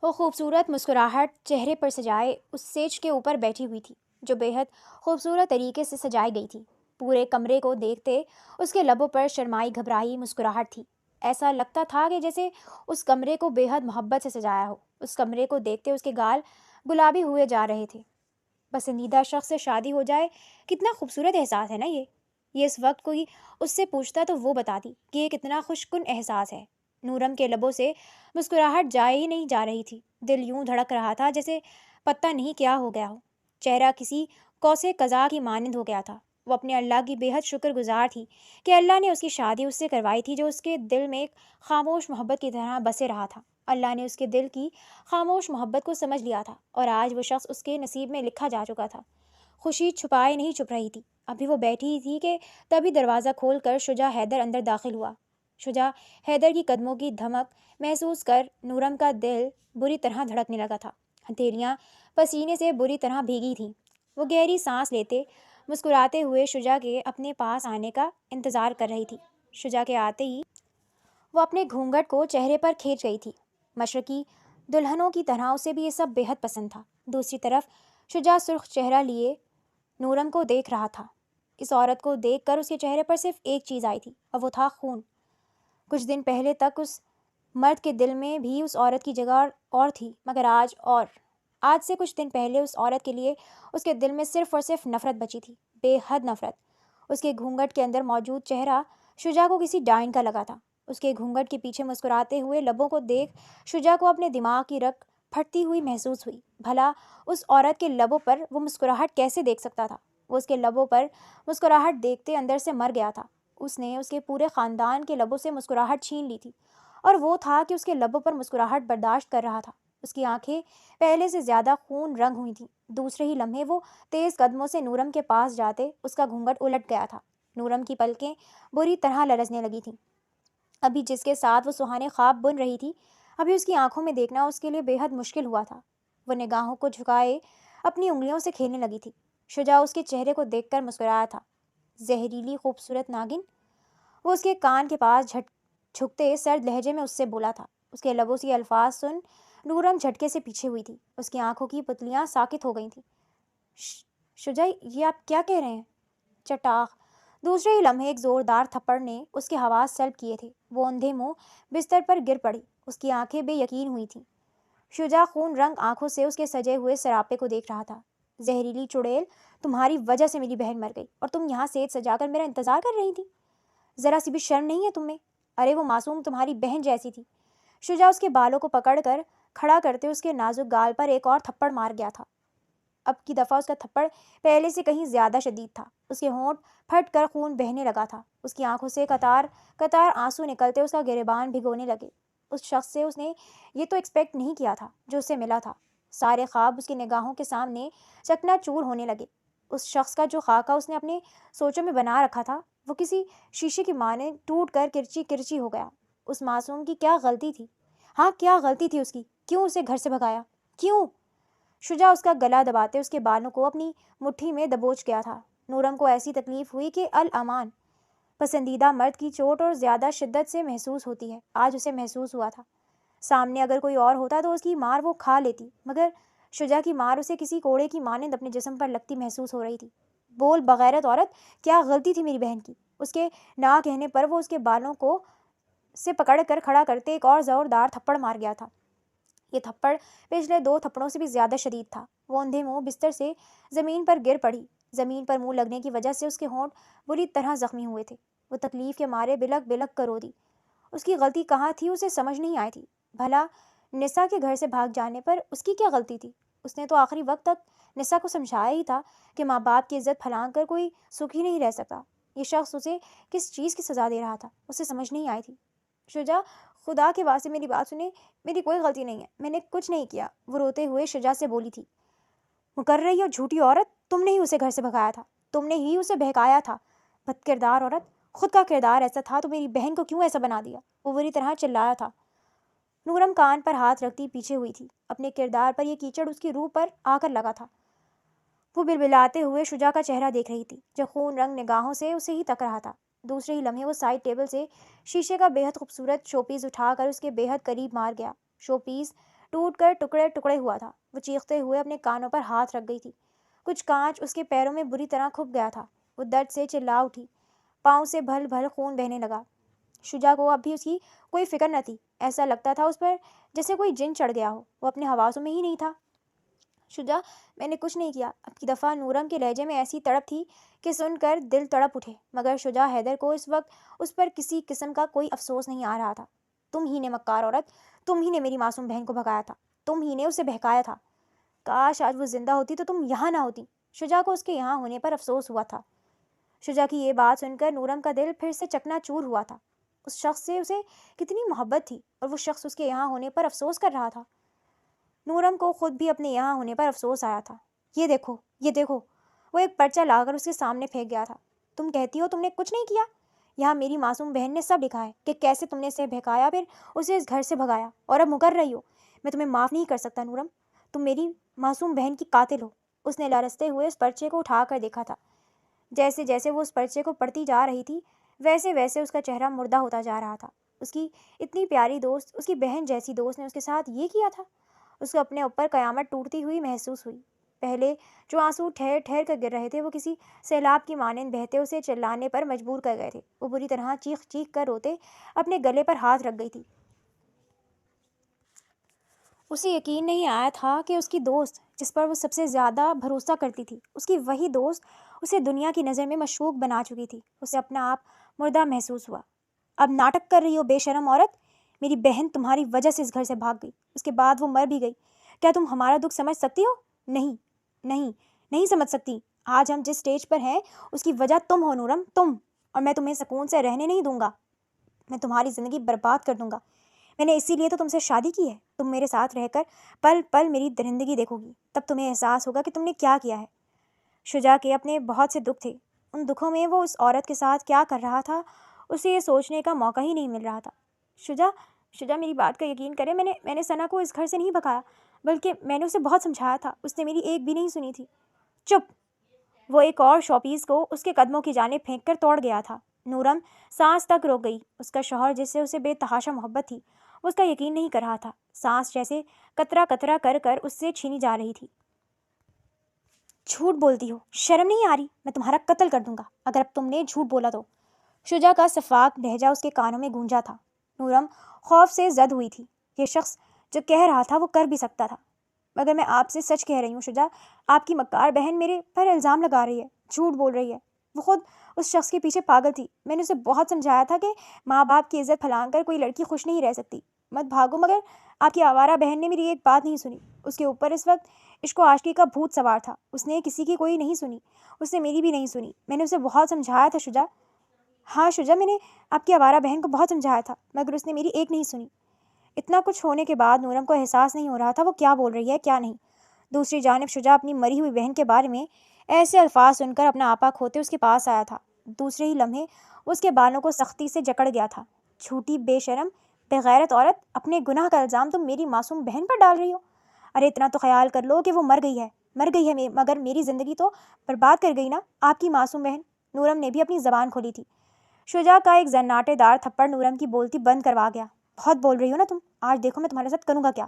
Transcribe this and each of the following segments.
وہ خوبصورت مسکراہٹ چہرے پر سجائے اس سیج کے اوپر بیٹھی ہوئی تھی جو بے حد خوبصورت طریقے سے سجائی گئی تھی۔ پورے کمرے کو دیکھتے اس کے لبوں پر شرمائی گھبرائی مسکراہٹ تھی۔ ایسا لگتا تھا کہ جیسے اس کمرے کو بے حد محبت سے سجایا ہو۔ اس کمرے کو دیکھتے اس کے گال گلابی ہوئے جا رہے تھے۔ پسندیدہ شخص سے شادی ہو جائے کتنا خوبصورت احساس ہے نا یہ اس وقت کوئی اس سے پوچھتا تو وہ بتاتی کہ یہ کتنا خوش کن احساس ہے۔ نورم کے لبوں سے مسکراہٹ جائے ہی نہیں جا رہی تھی۔ دل یوں دھڑک رہا تھا جیسے پتہ نہیں کیا ہو گیا ہو۔ چہرہ کسی کوسے قضا کی مانند ہو گیا تھا۔ وہ اپنے اللہ کی بے حد شکر گزار تھی کہ اللہ نے اس کی شادی اس سے کروائی تھی جو اس کے دل میں ایک خاموش محبت کی طرح بسے رہا تھا۔ اللہ نے اس کے دل کی خاموش محبت کو سمجھ لیا تھا اور آج وہ شخص اس کے نصیب میں لکھا جا چکا تھا۔ خوشی چھپائے نہیں چھپ رہی تھی۔ ابھی وہ بیٹھی ہی تھی کہ تبھی دروازہ کھول کر شجاع حیدر اندر داخل ہوا۔ شجاع حیدر کی قدموں کی دھمک محسوس کر نورم کا دل بری طرح دھڑکنے لگا تھا۔ ہتھیلیاں پسینے سے بری طرح بھیگی تھیں۔ وہ گہری سانس لیتے مسکراتے ہوئے شجاع کے اپنے پاس آنے کا انتظار کر رہی تھی۔ شجاع کے آتے ہی وہ اپنے گھونگھٹ کو چہرے پر کھینچ گئی تھی۔ مشرقی دلہنوں کی طرح اسے بھی یہ سب بے حد پسند تھا۔ دوسری طرف شجاع سرخ چہرہ لیے نورم کو دیکھ رہا تھا۔ اس عورت کو دیکھ کر اس کے چہرے پر صرف ایک چیز آئی تھی اور وہ تھا خون۔ کچھ دن پہلے تک اس مرد کے دل میں بھی اس عورت کی جگہ اور تھی، مگر آج سے کچھ دن پہلے اس عورت کے لیے اس کے دل میں صرف اور صرف نفرت بچی تھی، بے حد نفرت۔ اس کے گھونگھٹ کے اندر موجود چہرہ شجاع کو کسی ڈائن کا لگا تھا۔ اس کے گھونگھٹ کے پیچھے مسکراتے ہوئے لبوں کو دیکھ شجاع کو اپنے دماغ کی رگ پھٹتی ہوئی محسوس ہوئی۔ بھلا اس عورت کے لبوں پر وہ مسکراہٹ کیسے دیکھ سکتا تھا؟ وہ اس کے لبوں پر مسکراہٹ دیکھتے اندر سے مر گیا تھا۔ اس نے اس کے پورے خاندان کے لبوں سے مسکراہٹ چھین لی تھی، اور وہ تھا کہ اس کے لبوں پر مسکراہٹ برداشت کر رہا تھا۔ اس کی آنکھیں پہلے سے زیادہ خون رنگ ہوئی تھیں۔ دوسرے ہی لمحے وہ تیز قدموں سے نورم کے پاس جاتے اس کا گھونگھٹ الٹ گیا تھا۔ نورم کی پلکیں بری طرح لرزنے لگی تھیں۔ ابھی جس کے ساتھ وہ سہانے خواب بن رہی تھی، ابھی اس کی آنکھوں میں دیکھنا اس کے لیے بے حد مشکل ہوا تھا۔ وہ نگاہوں کو جھکائے اپنی انگلیوں سے کھیلنے لگی تھی۔ شجاع اس کے چہرے کو دیکھ کر مسکرایا تھا۔ زہریلی خوبصورت ناگن، وہ اس کے کان کے پاس جھکتے سرد لہجے میں اس سے بولا تھا۔ اس کے لبوں سے الفاظ سن نورم جھٹکے سے پیچھے ہوئی تھی۔ اس کی آنکھوں کی پتلیاں ساکت ہو گئی تھیں۔ شجاع، یہ آپ کیا کہہ رہے ہیں؟ چٹاخ! دوسرے ہی لمحے ایک زوردار تھپڑ نے اس کے حواس سلب کیے تھے۔ وہ اندھے منہ بستر پر گر پڑی۔ اس کی آنکھیں بے یقین ہوئی تھیں۔ شجاع خون رنگ آنکھوں سے اس کے سجے ہوئے سراپے کو دیکھ رہا تھا۔ زہریلی چڑیل، تمہاری وجہ سے میری بہن مر گئی اور تم یہاں سیج سجا کر میرا انتظار کر رہی تھی؟ ذرا سی بھی شرم نہیں ہے تم میں؟ ارے وہ معصوم تمہاری بہن جیسی تھی۔ شجاع اس کے بالوں کو پکڑ کر کھڑا کرتے اس کے نازک گال پر ایک اور تھپڑ مار گیا تھا۔ اب کی دفعہ اس کا تھپڑ پہلے سے کہیں زیادہ شدید تھا۔ اس کے ہونٹ پھٹ کر خون بہنے لگا تھا۔ اس کی آنکھوں سے قطار قطار آنسو نکلتے اس کا گریبان بھگونے لگے۔ اس شخص سے اس نے یہ تو ایکسپیکٹ نہیں کیا تھا جو اسے ملا تھا۔ سارے خواب اس کی نگاہوں کے سامنے چکنا چور ہونے لگے۔ اس شخص کا جو خاکہ اس نے اپنے سوچوں میں بنا رکھا تھا، وہ کسی شیشے کی مانند ٹوٹ کر کرچی کرچی ہو گیا۔ اس معصوم کی کیا غلطی تھی؟ ہاں، کیا غلطی تھی اس کی؟ کیوں اسے گھر سے بھگایا؟ کیوں؟ شجاع اس کا گلا دباتے اس کے بالوں کو اپنی مٹھی میں دبوچ گیا تھا۔ نورم کو ایسی تکلیف ہوئی کہ الامان پسندیدہ مرد کی چوٹ اور زیادہ شدت سے محسوس ہوتی ہے، آج اسے محسوس ہوا تھا۔ سامنے اگر کوئی اور ہوتا تو اس کی مار وہ کھا لیتی، مگر شجاع کی مار اسے کسی کوڑے کی مانند اپنے جسم پر لگتی محسوس ہو رہی تھی۔ بول بغیرت عورت، کیا غلطی تھی میری بہن کی؟ اس کے نہ کہنے پر وہ اس کے بالوں کو سے پکڑ کر کھڑا کرتے ایک اور زوردار تھپڑ مار گیا تھا۔ یہ تھپڑ پچھلے 2 تھپڑوں سے بھی زیادہ شدید تھا۔ وہ اندھے منہ بستر سے زمین پر گر پڑی۔ زمین پر منہ لگنے کی وجہ سے اس کے ہونٹ بری طرح زخمی ہوئے تھے۔ وہ تکلیف کے مارے بلک بلک کر رو دی۔ اس کی غلطی کہاں تھی اسے سمجھ نہیں آئی تھی۔ بھلا نسا کے گھر سے بھاگ جانے پر اس کی کیا غلطی تھی؟ اس نے تو آخری وقت تک نسا کو سمجھایا ہی تھا کہ ماں باپ کی عزت پھلانگ کر کوئی سکھی نہیں رہ سکتا۔ یہ شخص اسے کس چیز کی سزا دے رہا تھا، اسے سمجھ نہیں آئی تھی۔ شجاع، خدا کے واسطے میری بات سنیں، میری کوئی غلطی نہیں ہے، میں نے کچھ نہیں کیا، وہ روتے ہوئے شجاع سے بولی تھی۔ مکر رہی ہو جھوٹی عورت، تم نے ہی اسے گھر سے بھگایا تھا، تم نے ہی اسے بہکایا تھا، بد کردار عورت، خود کا کردار ایسا تھا تو میری بہن کو کیوں ایسا بنا دیا؟ وہ بری طرح چلایا تھا۔ نورم کان پر ہاتھ رکھتی پیچھے ہوئی تھی۔ اپنے کردار پر یہ کیچڑ اس کی روح پر آ کر لگا تھا۔ وہ بلبلاتے ہوئے شجاع کا چہرہ دیکھ رہی تھی جو خون رنگ نگاہوں سے اسے ہی تک رہا تھا۔ دوسرے ہی لمحے وہ سائڈ ٹیبل سے شیشے کا بے حد خوبصورت شو پیس اٹھا کر اس کے بے حد قریب مار گیا۔ شو پیس ٹوٹ کر ٹکڑے ٹکڑے ہوا تھا۔ وہ چیختے ہوئے اپنے کانوں پر ہاتھ رکھ گئی تھی۔ کچھ کانچ اس کے پیروں میں بری طرح کھپ گیا تھا۔ وہ درد سے چلا اٹھی، پاؤں سے بھل بھل خون بہنے لگا۔ شجاع کو اب بھی اس کی کوئی فکر نہ تھی۔ ایسا لگتا تھا اس پر جیسے کوئی جن چڑھ گیا ہو۔ وہ اپنے حواسوں میں ہی نہیں تھا۔ شجاع، میں نے کچھ نہیں کیا۔ اب کی دفعہ نورم کے لہجے میں ایسی تڑپ تھی کہ سن کر دل تڑپ اٹھے، مگر شجاع حیدر کو اس وقت اس پر کسی قسم کا کوئی افسوس نہیں آ رہا تھا۔ تم ہی نے مکار عورت، تم ہی نے میری معصوم بہن کو بھگایا تھا، تم ہی نے اسے بہکایا تھا۔ کاش آج وہ زندہ ہوتی تو تم یہاں نہ ہوتی۔ شجاع کو اس کے یہاں ہونے پر افسوس ہوا تھا۔ شجاع کی یہ بات سن کر نورم کا دل پھر سے چکنا چور ہوا تھا۔ اس شخص سے اسے کتنی محبت تھی اور وہ شخص اس کے یہاں ہونے پر افسوس کر رہا تھا۔ نورم کو خود بھی اپنے یہاں ہونے پر افسوس آیا تھا۔ یہ دیکھو، یہ دیکھو، وہ ایک پرچہ لا کر اس کے سامنے پھینک گیا تھا۔ تم کہتی ہو تم نے کچھ نہیں کیا؟ یہاں میری معصوم بہن نے سب لکھا ہے کہ کیسے تم نے اسے بہکایا، پھر اسے اس گھر سے بھگایا، اور اب مکر رہی ہو۔ میں تمہیں معاف نہیں کر سکتا نورم، تم میری معصوم بہن کی قاتل ہو۔ اس نے لرزتے ہوئے اس پرچے کو اٹھا کر دیکھا تھا۔ جیسے جیسے وہ اس پرچے کو پڑھتی جا رہی تھی، ویسے ویسے اس کا چہرہ مردہ ہوتا جا رہا تھا۔ اس کی اتنی پیاری دوست، اس کی بہن جیسی دوست نے اس کے ساتھ یہ کیا تھا۔ اس کو اپنے اوپر قیامت ٹوٹتی ہوئی محسوس ہوئی۔ پہلے جو آنسو ٹھہر ٹھہر کر گر رہے تھے، وہ کسی سیلاب کی مانند بہتے اسے چلانے پر مجبور کر گئے تھے۔ وہ بری طرح چیخ چیخ کر روتے اپنے گلے پر ہاتھ رکھ گئی تھی۔ اسے یقین نہیں آیا تھا کہ اس کی دوست، جس پر وہ سب سے زیادہ بھروسہ کرتی تھی، اس کی وہی دوست اسے دنیا کی نظر میں مشکوک بنا چکی تھی۔ اسے اپنا آپ مردہ محسوس ہوا۔ اب ناٹک کر رہی ہو بے شرم عورت! میری بہن تمہاری وجہ سے اس گھر سے بھاگ گئی، اس کے بعد وہ مر بھی گئی۔ کیا تم ہمارا دکھ سمجھ سکتی ہو؟ نہیں، نہیں، نہیں سمجھ سکتی۔ آج ہم جس سٹیج پر ہیں اس کی وجہ تم ہو نورم، تم، اور میں تمہیں سکون سے رہنے نہیں دوں گا۔ میں تمہاری زندگی برباد کر دوں گا۔ میں نے اسی لیے تو تم سے شادی کی ہے۔ تم میرے ساتھ رہ کر پل پل میری درندگی دیکھو گی، تب تمہیں احساس ہوگا کہ تم نے کیا کیا ہے۔ شجاع کے اپنے بہت سے دکھ تھے۔ ان دکھوں میں وہ اس عورت کے ساتھ کیا کر رہا تھا، اسے یہ سوچنے کا موقع ہی نہیں مل رہا تھا۔ شجاع میری بات کا یقین کرے، میں نے ثنا کو اس گھر سے نہیں بھگایا، بلکہ میں نے اسے بہت سمجھایا تھا، اس نے میری ایک بھی نہیں سنی تھی۔ چپ! وہ ایک اور شوپیس کو اس کے قدموں کی جانب پھینک کر توڑ گیا تھا۔ نورم سانس تک روک گئی۔ اس کا شوہر، جس سے اسے بے تحاشا محبت تھی، وہ اس کا یقین نہیں کر رہا تھا۔ سانس جیسے قطرہ قطرہ کر کر اس سے چھینی جا رہی تھی۔ جھوٹ بولتی ہو، شرم نہیں آ رہی؟ میں تمہارا قتل کر دوں گا اگر اب تم نے جھوٹ بولا تو۔ شجاع کا شفاق لہجہ اس کے کانوں میں گونجا تھا۔ نورم خوف سے زد ہوئی تھی۔ یہ شخص جو کہہ رہا تھا وہ کر بھی سکتا تھا، مگر میں آپ سے سچ کہہ رہی ہوں شجاع، آپ کی مکار بہن میرے پر الزام لگا رہی ہے، جھوٹ بول رہی ہے۔ وہ خود اس شخص کے پیچھے پاگل تھی۔ میں نے اسے بہت سمجھایا تھا کہ ماں باپ کی عزت پھلان کر کوئی لڑکی خوش نہیں رہ سکتی، مت بھاگو، مگر آپ کی آوارہ بہن نے میری ایک بات نہیں سنی۔ اس کے اوپر اس وقت عشق و عاشقی کا بھوت سوار تھا۔ اس نے کسی کی کوئی نہیں سنی، اس نے میری بھی نہیں سنی۔ میں نے اسے بہت سمجھایا تھا شجاع۔ ہاں شجاع، میں نے آپ کی آوارہ بہن کو بہت سمجھایا تھا، مگر اس نے میری ایک نہیں سنی۔ اتنا کچھ ہونے کے بعد نورم کو احساس نہیں ہو رہا تھا وہ کیا بول رہی ہے کیا نہیں۔ دوسری جانب شجاع اپنی مری ہوئی بہن کے بارے میں ایسے الفاظ سن کر اپنا آپا کھوتے اس کے پاس آیا تھا۔ دوسرے ہی لمحے اس کے بالوں کو سختی سے جکڑ گیا تھا۔ جھوٹی، بے شرم، بغیرت عورت! اپنے گناہ کا الزام تم میری معصوم بہن پر ڈال رہی ہو؟ ارے اتنا تو خیال کر لو کہ وہ مر گئی ہے، مگر میری زندگی تو برباد کر گئی نا آپ کی معصوم بہن۔ نورم نے بھی اپنی زبان کھولی تھی۔ شجاع کا ایک زناٹے دار تھپڑ نورم کی بولتی بند کروا گیا۔ بہت بول رہی ہو نا تم، آج دیکھو میں تمہارے ساتھ کروں گا کیا۔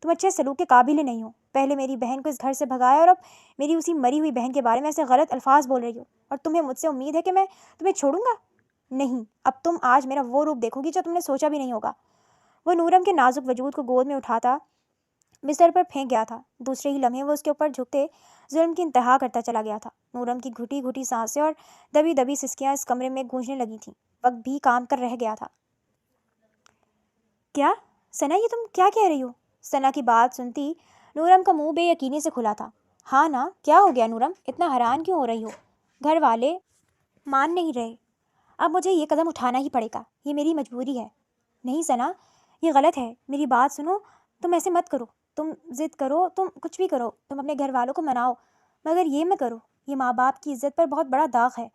تم اچھے سلوک کے قابل ہی نہیں ہو۔ پہلے میری بہن کو اس گھر سے بھگایا اور اب میری اسی مری ہوئی بہن کے بارے میں ایسے غلط الفاظ بول رہی ہو، اور تمہیں مجھ سے امید ہے کہ میں تمہیں چھوڑوں گا؟ نہیں، اب تم آج میرا وہ روپ دیکھو گی جو تم نے سوچا بھی نہیں ہوگا۔ وہ نورم کے نازک وجود کو گود میں اٹھاتا بستر پر پھینک گیا تھا۔ دوسرے ہی لمحے وہ اس کے اوپر جھکتے ظلم کی انتہا کرتا چلا گیا تھا۔ نورم کی گھٹی گھٹی سانسیں اور دبی دبی سسکیاں اس کمرے میں گونجنے لگی تھیں۔ وقت بھی کام کر رہ گیا تھا۔ کیا ثنا، یہ تم کیا کہہ رہی ہو؟ ثنا کی بات سنتی نورم کا منہ بے یقینی سے کھلا تھا۔ ہاں نا، کیا ہو گیا نورم؟ اتنا حیران کیوں ہو رہی ہو؟ گھر والے مان نہیں رہے، اب مجھے یہ قدم اٹھانا ہی پڑے گا، یہ میری مجبوری ہے۔ نہیں ثنا، یہ غلط ہے، میری بات سنو، تم ایسے مت کرو، تم ضد کرو، تم کچھ بھی کرو، تم اپنے گھر والوں کو مناؤ، مگر یہ مت کرو، یہ ماں باپ کی عزت پر بہت بڑا داغ ہے۔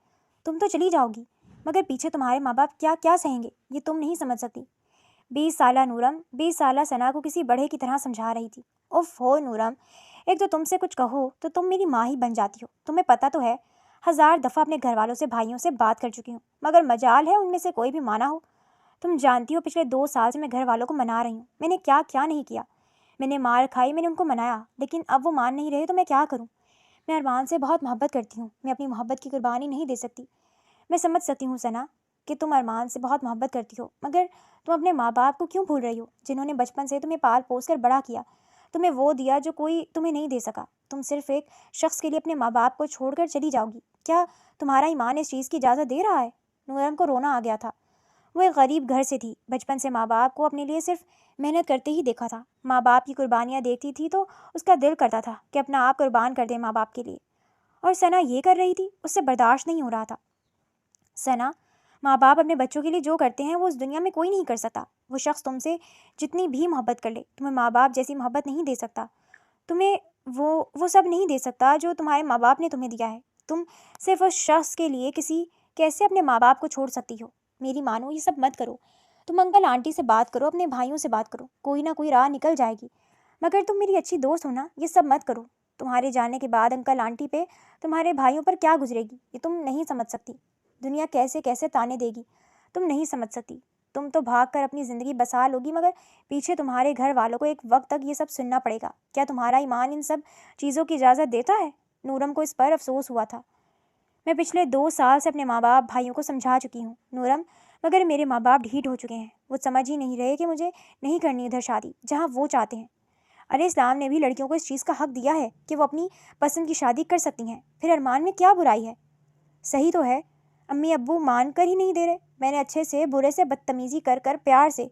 تم تو چلی جاؤ گی، مگر پیچھے تمہارے ماں باپ کیا کیا سہیں گے، یہ تم نہیں سمجھ سکتی۔ 20 سالہ نورم 20 سالہ ثنا کو کسی بڑھے کی طرح سمجھا رہی تھی۔ اف ہو نورم، ایک تو تم سے کچھ کہو تو تم میری ماں ہی بن جاتی ہو۔ تمہیں پتہ تو ہے 1000 دفعہ اپنے گھر والوں سے، بھائیوں سے بات کر چکی ہوں، مگر مجال ہے ان میں سے کوئی بھی مانا ہو۔ تم جانتی ہو پچھلے 2 سال سے میں گھر والوں کو منا رہی ہوں، میں نے کیا کیا نہیں کیا۔ میں نے مار کھائی، میں نے ان کو منایا، لیکن اب وہ مان نہیں رہے تو میں کیا کروں؟ میں ارمان سے بہت محبت کرتی ہوں، میں اپنی محبت کی قربانی نہیں دے سکتی۔ میں سمجھ سکتی ہوں ثنا کہ تم ارمان سے بہت محبت کرتی ہو، مگر تم اپنے ماں باپ کو کیوں بھول رہی ہو جنہوں نے بچپن سے تمہیں پال پوس کر بڑا کیا، تمہیں وہ دیا جو کوئی تمہیں نہیں دے سکا۔ تم صرف ایک شخص کے لیے اپنے ماں باپ کو چھوڑ کر چلی جاؤ گی؟ کیا تمہارا ایمان اس چیز کی اجازت دے رہا ہے؟ نورم کو رونا آ گیا تھا۔ وہ ایک غریب گھر سے تھی، بچپن سے ماں باپ کو اپنے لیے صرف محنت کرتے ہی دیکھا تھا۔ ماں باپ کی قربانیاں دیکھتی تھی تو اس کا دل کرتا تھا کہ اپنا آپ قربان کر دے ماں باپ کے لیے، اور ثنا یہ کر رہی تھی، اس سے برداشت نہیں ہو رہا تھا۔ ثنا، ماں باپ اپنے بچوں کے لیے جو کرتے ہیں وہ اس دنیا میں کوئی نہیں کر سکتا۔ وہ شخص تم سے جتنی بھی محبت کر لے، تمہیں ماں باپ جیسی محبت نہیں دے سکتا۔ تمہیں وہ سب نہیں دے سکتا جو تمہارے ماں باپ نے تمہیں دیا ہے۔ تم صرف اس شخص کے لیے کیسے اپنے ماں باپ کو چھوڑ سکتی ہو؟ میری مانو، یہ سب مت کرو۔ تم انکل آنٹی سے بات کرو، اپنے بھائیوں سے بات کرو، کوئی نہ کوئی راہ نکل جائے گی، مگر تم میری اچھی دوست ہو نا، یہ سب مت کرو۔ تمہارے جانے کے بعد انکل آنٹی پہ، تمہارے بھائیوں پر کیا گزرے گی، یہ تم نہیں سمجھ سکتی۔ دنیا کیسے کیسے تانے دے گی، تم نہیں سمجھ سکتی۔ تم تو بھاگ کر اپنی زندگی بسا لوگی، مگر پیچھے تمہارے گھر والوں کو ایک وقت تک یہ سب سننا پڑے گا۔ کیا تمہارا ایمان ان سب چیزوں کی اجازت دیتا ہے؟ نورم کو اس پر افسوس ہوا تھا۔ میں پچھلے 2 سال سے اپنے ماں باپ بھائیوں کو سمجھا چکی ہوں نورم، مگر میرے ماں باپ ڈھیٹ ہو چکے ہیں۔ وہ سمجھ ہی نہیں رہے کہ مجھے نہیں کرنی ادھر شادی جہاں وہ چاہتے ہیں۔ ارے اسلام نے بھی لڑکیوں کو اس چیز کا حق دیا ہے کہ وہ اپنی پسند کی شادی کر سکتی ہیں، پھر ارمان میں کیا برائی ہے؟ صحیح تو ہے، امی ابو مان کر ہی نہیں دے رہے۔ میں نے اچھے سے برے سے بدتمیزی کر کر پیار سے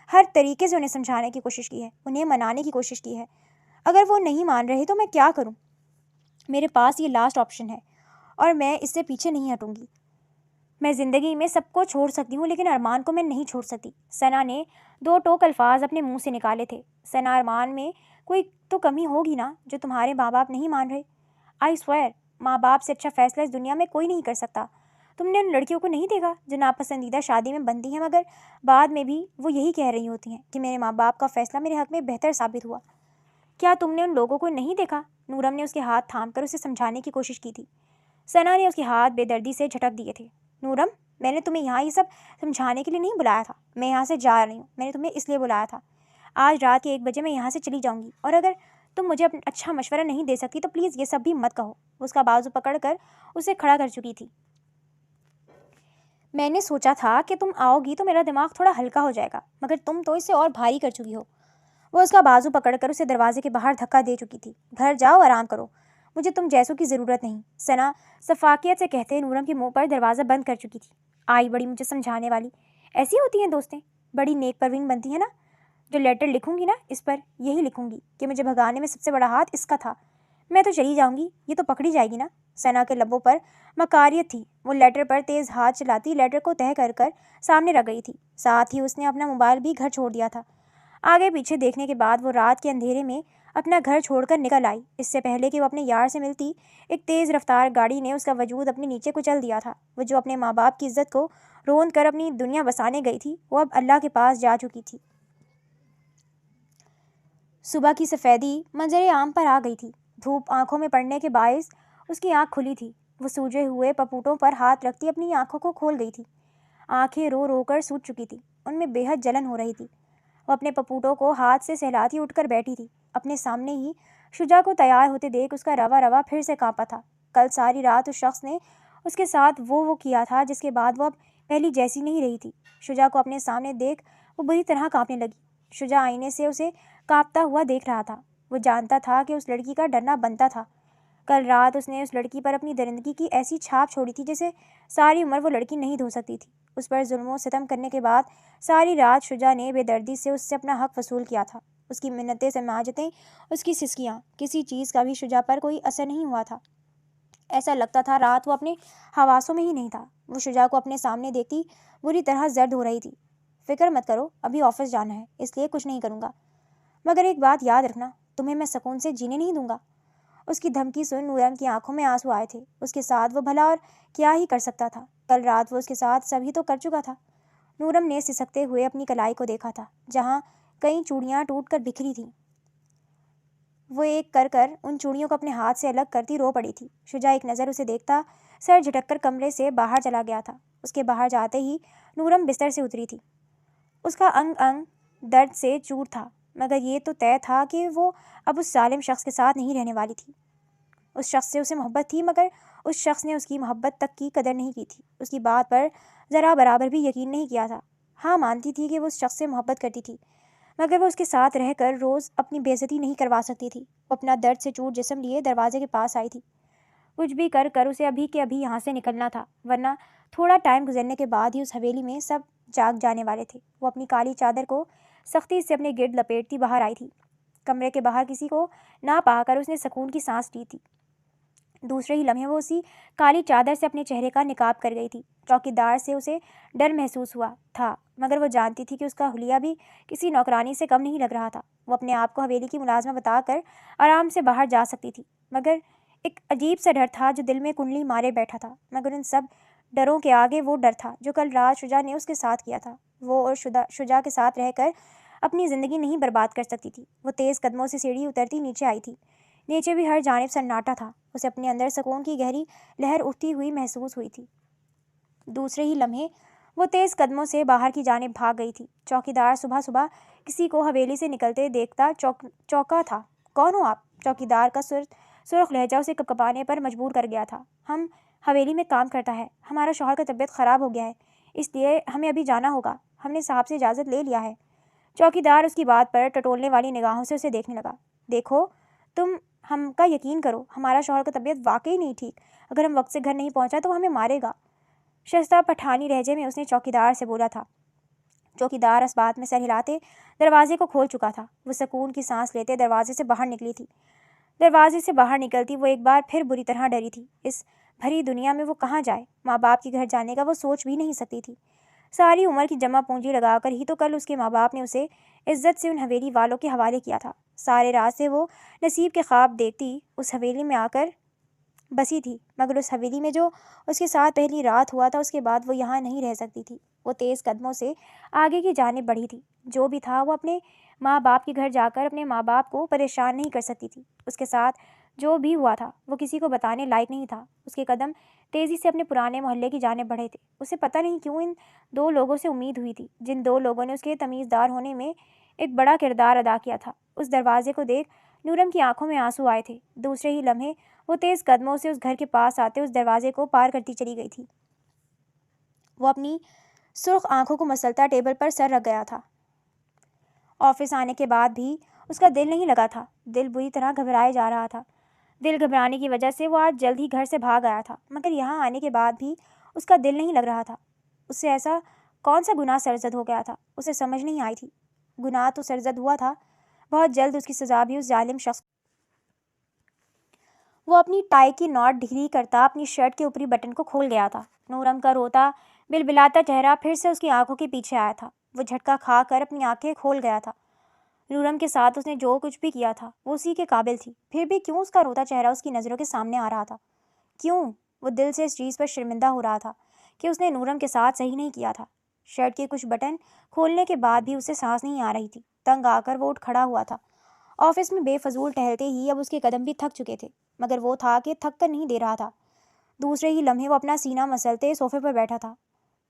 ہر طریقے سے انہیں سمجھانے کی کوشش کی ہے، انہیں منانے کی کوشش کی ہے۔ اگر وہ نہیں مان رہے تو میں کیا کروں؟ میرے پاس یہ لاسٹ آپشن ہے اور میں اس سے پیچھے نہیں ہٹوں گی۔ میں زندگی میں سب کو چھوڑ سکتی ہوں لیکن ارمان کو میں نہیں چھوڑ سکتی۔ ثنا نے 2 ٹوک الفاظ اپنے منہ سے نکالے تھے۔ ثنا، ارمان میں کوئی تو کمی ہوگی نا جو تمہارے ماں باپ نہیں مان رہے؟ آئی سویئر، ماں باپ سے اچھا فیصلہ اس دنیا میں کوئی نہیں کر سکتا۔ تم نے ان لڑکیوں کو نہیں دیکھا جو ناپسندیدہ شادی میں بندی ہیں، مگر بعد میں بھی وہ یہی کہہ رہی ہوتی ہیں کہ میرے ماں باپ کا فیصلہ میرے حق میں بہتر ثابت ہوا۔ کیا تم نے ان لوگوں کو نہیں دیکھا؟ نورم نے اس کے ہاتھ تھام کر اسے سمجھانے کی کوشش کی تھی۔ ثنا نے اس کے ہاتھ بے دردی سے جھٹک دیے تھے۔ نورم، میں نے تمہیں یہاں یہ سب سمجھانے کے لیے نہیں بلایا تھا، میں یہاں سے جا رہی ہوں، میں نے تمہیں اس لیے بلایا تھا۔ آج رات کے 1 بجے میں یہاں سے چلی جاؤں گی، اور اگر تم مجھے اچھا مشورہ نہیں دے سکتی تو پلیز یہ سب بھی مت کہو۔ وہ اس کا بازو پکڑ کر اسے کھڑا کر چکی تھی۔ میں نے سوچا تھا کہ تم آؤ گی تو میرا دماغ تھوڑا ہلکا ہو جائے گا، مگر تم تو اسے اور بھاری کر چکی ہو۔ وہ اس کا بازو پکڑ کر اسے دروازے کے باہر دھکا دے چکی تھی۔ گھر جاؤ، آرام کرو، مجھے تم جیسوں کی ضرورت نہیں، ثنا شفقت سے کہتے نورم کے منہ پر دروازہ بند کر چکی تھی۔ آئی بڑی مجھے سمجھانے والی، ایسی ہوتی ہیں دوستیں، بڑی نیک پروین بنتی ہیں نا۔ جو لیٹر لکھوں گی نا اس پر یہی لکھوں گی کہ مجھے بھگانے میں سب سے بڑا ہاتھ اس کا تھا۔ میں تو چلی جاؤں گی، یہ تو پکڑی جائے گی نا۔ ثنا کے لبوں پر مکاریت تھی۔ وہ لیٹر پر تیز ہاتھ چلاتی لیٹر کو تہہ کر کر سامنے رکھ گئی تھی، ساتھ ہی اس نے اپنا موبائل بھی گھر چھوڑ دیا تھا۔ آگے پیچھے دیکھنے کے بعد وہ رات کے اندھیرے میں اپنا گھر چھوڑ کر نکل آئی۔ اس سے پہلے کہ وہ اپنے یار سے ملتی، ایک تیز رفتار گاڑی نے اس کا وجود اپنے نیچے کچل دیا تھا۔ وہ جو اپنے ماں باپ کی عزت کو روند کر اپنی دنیا بسانے گئی تھی، وہ اب اللہ کے پاس جا چکی تھی۔ صبح کی سفیدی منظر عام پر آ گئی تھی۔ دھوپ آنکھوں میں پڑنے کے باعث اس کی آنکھ کھلی تھی۔ وہ سوجے ہوئے پپوٹوں پر ہاتھ رکھتی اپنی آنکھوں کو کھول گئی تھی۔ آنکھیں رو رو کر سوج چکی تھی، ان میں بے حد جلن ہو رہی تھی۔ وہ اپنے پپوٹوں کو ہاتھ سے سہلاتی اٹھ کر بیٹھی تھی۔ اپنے سامنے ہی شجاع کو تیار ہوتے دیکھ اس کا روا روا پھر سے کانپا تھا۔ کل ساری رات اس شخص نے اس کے ساتھ وہ کیا تھا جس کے بعد وہ اب پہلی جیسی نہیں رہی تھی۔ شجاع کو اپنے سامنے دیکھ وہ بری طرح کانپنے لگی۔ شجاع آئینے سے اسے کانپتا ہوا دیکھ رہا تھا۔ وہ جانتا تھا کہ اس لڑکی کا ڈرنا بنتا تھا۔ کل رات اس نے اس لڑکی پر اپنی درندگی کی ایسی چھاپ چھوڑی تھی جسے ساری عمر وہ لڑکی نہیں دھو سکتی تھی۔ اس پر ظلم و ستم کرنے کے بعد ساری رات شجاع نے بے دردی سے اس سے اپنا حق وصول کیا تھا۔ اس کی منتیں سماجتیں، اس کی سسکیاں، کسی چیز کا بھی شجاع پر کوئی اثر نہیں ہوا تھا۔ ایسا لگتا تھا رات وہ اپنے حواسوں میں ہی نہیں تھا۔ وہ شجاع کو اپنے سامنے دیکھتی بری طرح زرد ہو رہی تھی۔ فکر مت کرو، ابھی آفس جانا ہے، اس لیے کچھ نہیں کروں گا، مگر ایک بات یاد رکھنا، تمہیں میں سکون سے جینے نہیں دوں گا۔ اس کی دھمکی سن نورم کی آنکھوں میں آنسو آئے تھے۔ اس کے ساتھ وہ بھلا اور کیا ہی کر سکتا تھا؟ کل رات وہ اس کے ساتھ سبھی تو کر چکا تھا۔ نورم نے سسکتے ہوئے اپنی کلائی کو دیکھا تھا جہاں کئی چوڑیاں ٹوٹ کر بکھری تھیں۔ وہ ایک کر کر ان چوڑیوں کو اپنے ہاتھ سے الگ کرتی رو پڑی تھی۔ شجاع ایک نظر اسے دیکھتا سر جھٹک کر کمرے سے باہر چلا گیا تھا۔ اس کے باہر جاتے ہی نورم بستر سے اتری تھی۔ اس کا انگ انگ درد سے چور تھا، مگر یہ تو طے تھا کہ وہ اب اس ظالم شخص کے ساتھ نہیں رہنے والی تھی۔ اس شخص سے اسے محبت تھی، مگر اس شخص نے اس کی محبت تک کی قدر نہیں کی تھی، اس کی بات پر ذرا برابر بھی یقین نہیں کیا تھا۔ ہاں، مانتی تھی کہ وہ اس شخص سے محبت کرتی تھی، مگر وہ اس کے ساتھ رہ کر روز اپنی بے عزتی نہیں کروا سکتی تھی۔ وہ اپنا درد سے چور جسم لیے دروازے کے پاس آئی تھی۔ کچھ بھی کر کر اسے ابھی کے ابھی یہاں سے نکلنا تھا، ورنہ تھوڑا ٹائم گزرنے کے بعد ہی اس حویلی میں سب جاگ جانے والے تھے۔ وہ اپنی کالی چادر کو سختی سے اپنے گرد لپیٹتی باہر آئی تھی۔ کمرے کے باہر کسی کو نہ پا کر اس نے سکون کی سانس لی تھی۔ دوسرے ہی لمحے وہ اسی کالی چادر سے اپنے چہرے کا نقاب کر گئی تھی۔ چوکیدار سے اسے ڈر محسوس ہوا تھا، مگر وہ جانتی تھی کہ اس کا حلیہ بھی کسی نوکرانی سے کم نہیں لگ رہا تھا۔ وہ اپنے آپ کو حویلی کی ملازمہ بتا کر آرام سے باہر جا سکتی تھی، مگر ایک عجیب سا ڈر تھا جو دل میں کنڈلی مارے بیٹھا تھا۔ مگر ان سب ڈروں کے آگے وہ ڈر تھا جو کل رات شجاع نے اس کے ساتھ کیا تھا۔ وہ اور شجاع کے ساتھ رہ کر اپنی زندگی نہیں برباد کر سکتی تھی۔ وہ تیز قدموں سے سیڑھی اترتی نیچے آئی تھی۔ نیچے بھی ہر جانب سناٹا تھا۔ اسے اپنے اندر سکون کی گہری لہر اٹھتی ہوئی محسوس ہوئی تھی۔ دوسرے ہی لمحے وہ تیز قدموں سے باہر کی جانب بھاگ گئی تھی۔ چوکیدار صبح صبح کسی کو حویلی سے نکلتے دیکھتا چوکا تھا۔ کون ہو آپ؟ چوکیدار کا سرخ لہجہ اسے کپکپانے پر مجبور کر گیا تھا۔ ہم حویلی میں کام کرتا ہے، ہمارا شوہر کا طبیعت خراب ہو گیا ہے، اس لیے ہمیں ابھی جانا ہوگا، ہم نے صاحب سے اجازت لے لیا ہے۔ چوکیدار اس کی بات پر ٹٹولنے والی نگاہوں سے اسے دیکھنے لگا۔ دیکھو، تم ہم کا یقین کرو، ہمارا شوہر کا طبیعت واقعی نہیں ٹھیک، اگر ہم وقت سے گھر نہیں پہنچا تو وہ ہمیں مارے گا، شائستہ پٹھانی لہجے میں اس نے چوکیدار سے بولا تھا۔ چوکیدار اس بات میں سر ہلاتے دروازے کو کھول چکا تھا۔ وہ سکون کی سانس لیتے دروازے سے باہر نکلی تھی۔ دروازے سے باہر نکلتی وہ ایک بار پھر بری طرح ڈری تھی۔ اس بھری دنیا میں وہ کہاں جائے؟ ماں باپ کے گھر جانے کا وہ سوچ بھی نہیں سکتی تھی۔ ساری عمر کی جمع پونجی لگا کر ہی تو کل اس کے ماں باپ نے اسے عزت سے ان حویلی والوں کے حوالے کیا تھا۔ سارے رات سے وہ نصیب کے خواب دیکھتی اس حویلی میں آ کر بسی تھی، مگر اس حویلی میں جو اس کے ساتھ پہلی رات ہوا تھا اس کے بعد وہ یہاں نہیں رہ سکتی تھی۔ وہ تیز قدموں سے آگے کی جانب بڑھی تھی۔ جو بھی تھا وہ اپنے ماں باپ کے گھر جا کر اپنے ماں باپ کو پریشان نہیں کر سکتی تھی۔ اس کے ساتھ جو بھی ہوا تھا وہ کسی کو بتانے لائق نہیں تھا۔ اس کے قدم تیزی سے اپنے پرانے محلے کی جانب بڑھے تھے۔ اسے پتہ نہیں کیوں ان دو لوگوں سے امید ہوئی تھی، جن دو لوگوں نے اس کے تمیزدار ہونے میں ایک بڑا کردار ادا کیا تھا۔ اس دروازے کو دیکھ نورم کی آنکھوں میں آنسو آئے تھے۔ دوسرے ہی لمحے وہ تیز قدموں سے اس گھر کے پاس آتے اس دروازے کو پار کرتی چلی گئی تھی۔ وہ اپنی سرخ آنکھوں کو مسلتا ٹیبل پر سر رکھ گیا تھا۔ آفس آنے کے بعد بھی اس کا دل نہیں لگا تھا۔ دل بری طرح گھبرائے جا رہا تھا۔ دل گھبرانے کی وجہ سے وہ آج جلد ہی گھر سے بھاگ آیا تھا، مگر یہاں آنے کے بعد بھی اس کا دل نہیں لگ رہا تھا۔ اس سے ایسا کون سا گناہ سرزد ہو گیا تھا، اسے سمجھ نہیں آئی تھی۔ گناہ تو سرزد ہوا تھا، بہت جلد اس کی سزا بھی اس ظالم شخص۔ وہ اپنی ٹائی کی نوٹ ڈھیلی کرتا اپنی شرٹ کے اوپری بٹن کو کھول گیا تھا۔ نورم کا روتا بلبلاتا چہرہ پھر سے اس کی آنکھوں کے پیچھے آیا تھا۔ وہ جھٹکا کھا کر اپنی آنکھیں کھول گیا تھا۔ نورم کے ساتھ اس نے جو کچھ بھی کیا تھا وہ اسی کے قابل تھی، پھر بھی کیوں اس کا روتا چہرہ اس کی نظروں کے سامنے آ رہا تھا؟ کیوں؟ وہ دل سے اس چیز پر شرمندہ ہو رہا تھا کہ اس نے نورم کے ساتھ صحیح نہیں کیا تھا۔ شرٹ کے کچھ بٹن کھولنے کے بعد بھی اسے سانس نہیں آ رہی تھی۔ تنگ آ کر وہ اٹھ کھڑا ہوا تھا۔ آفس میں بے فضول ٹہلتے ہی اب اس کے قدم بھی تھک چکے تھے، مگر وہ تھا کہ تھک کر نہیں دے رہا تھا۔ دوسرے ہی لمحے وہ اپنا سینہ مسلتے صوفے پر بیٹھا تھا۔